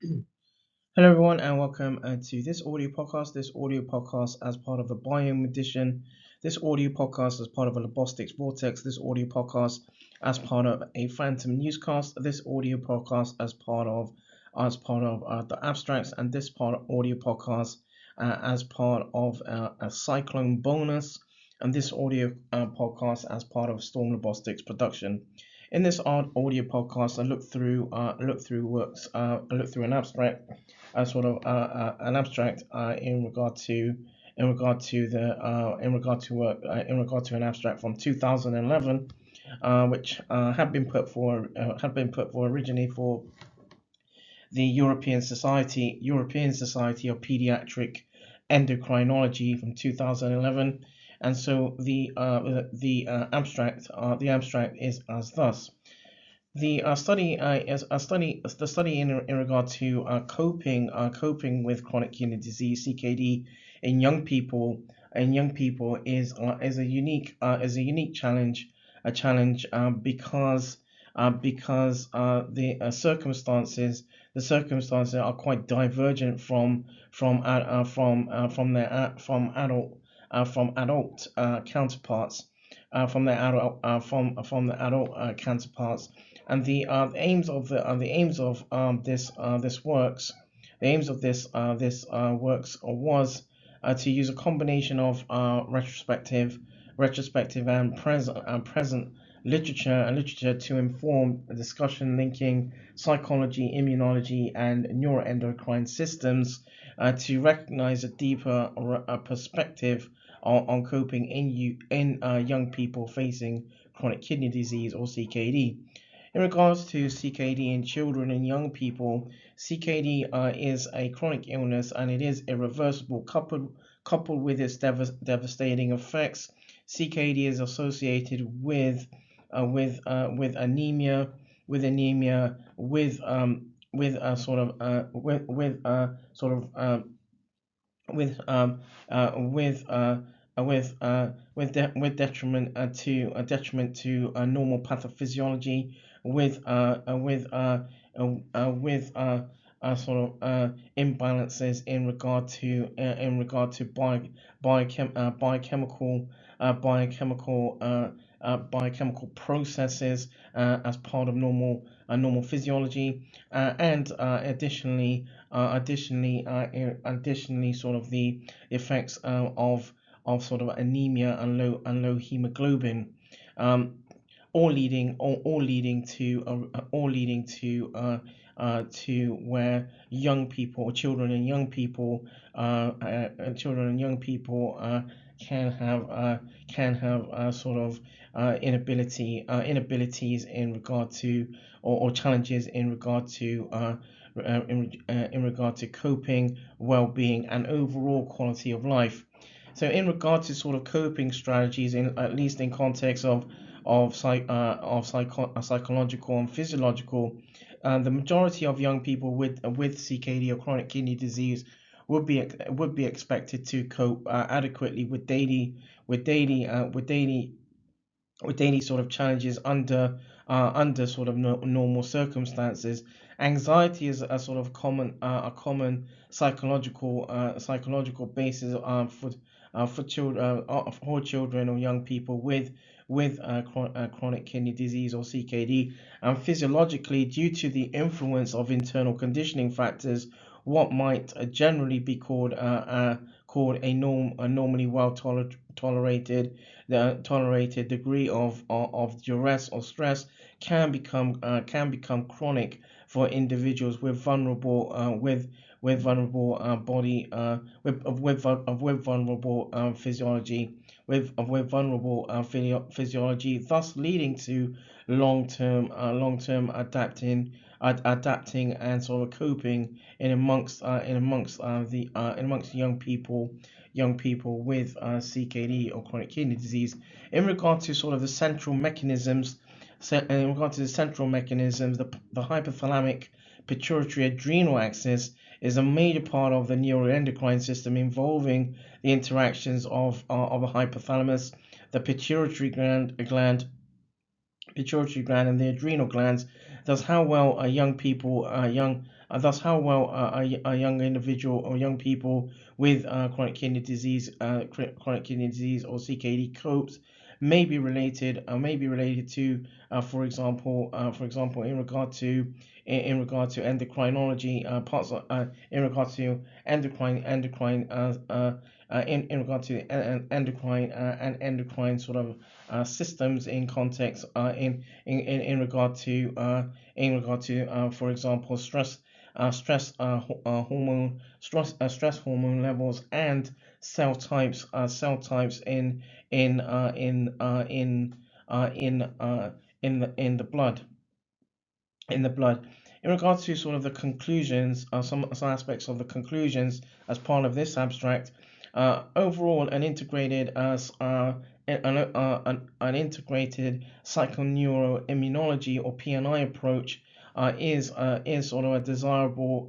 Hello, everyone, and welcome to this audio podcast. This audio podcast as part of the Biome edition. This audio podcast as part of a Labostix Vortex. This audio podcast as part of a Phantom newscast. This audio podcast as part of the Abstrax, and this part of audio podcast as part of a Cyclone bonus, and this audio podcast as part of Storm Labostix production. In this audio podcast, I look through works, I look through an abstract, an abstract in regard to an abstract from 2011, which had been put for originally for the European Society of Paediatric Endocrinology from 2011, and so the abstract is as thus. The study is a study. The study in regard to coping with chronic kidney disease (CKD) in young people is a unique challenge, because the circumstances are quite divergent from adult counterparts, from the adult counterparts. And the aims of this works the aims of this works was to use a combination of retrospective and present literature to inform a discussion linking psychology, immunology, and neuroendocrine systems, to recognize a deeper perspective on coping in young people facing chronic kidney disease or CKD. In regards to CKD in children and young people, CKD is a chronic illness, and it is irreversible. Coupled with its devastating effects, CKD is associated with anemia, with sort of with detriment to normal pathophysiology, with imbalances in regard to biochemical processes as part of normal physiology, and additionally, sort of the effects of sort of anemia and low hemoglobin, all leading to where young people, children and young people can have inabilities in regard to, or challenges in regard to in regard to coping, well-being, and overall quality of life. So, in regard to sort of coping strategies, in at least in context of psychological and physiological, the majority of young people with CKD or chronic kidney disease would be expected to cope adequately with daily sort of challenges under sort of normal circumstances. Anxiety is a sort of common psychological basis for children or young people with chronic kidney disease or CKD, and physiologically, due to the influence of internal conditioning factors, what might generally be called a normally well tolerated degree of duress or stress can become chronic for individuals with vulnerable body with vulnerable physiology with vulnerable physiology, thus leading to long term adapting and sort of coping amongst young people with CKD or chronic kidney disease. In regard to sort of the central mechanisms, the hypothalamic pituitary adrenal axis is a major part of the neuroendocrine system, involving the interactions of the hypothalamus, the pituitary gland and the adrenal glands, thus how well young people, thus how well a young individual or young people with chronic kidney disease, or CKD copes may be related to, for example, in regard to endocrinology, in regard to in regard to endocrine sort of systems in context, in regard to, for example, stress hormone levels and cell types in the blood in the blood. In regards to sort of the conclusions, some aspects of the conclusions as part of this abstract, overall, an integrated psychoneuroimmunology or PNI approach is sort of a desirable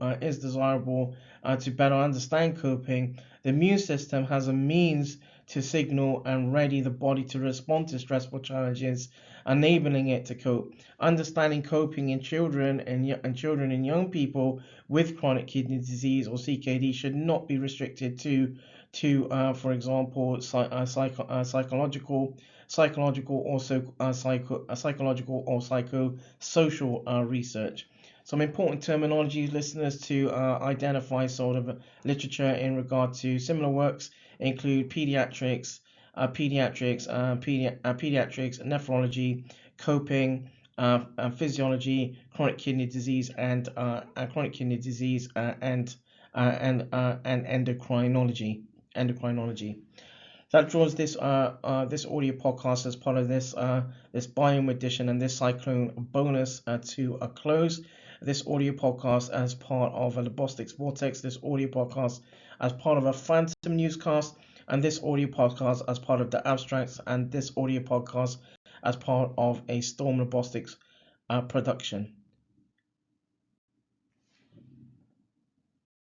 to better understand coping. The immune system has a means to signal and ready the body to respond to stressful challenges, enabling it to cope. Understanding coping in children and young people with chronic kidney disease or CKD should not be restricted to for example, psychological or psychosocial research. Some important terminology, listeners, to identify sort of literature in regard to similar works include pediatrics, nephrology, coping, physiology, chronic kidney disease, and endocrinology. That draws this this audio podcast as part of this Biome edition and this Cyclone bonus to a close. This audio podcast as part of a Labostix Vortex. This audio podcast as part of a Phantom newscast, and this audio podcast as part of the Abstrax, and this audio podcast as part of a Storm Labostix production.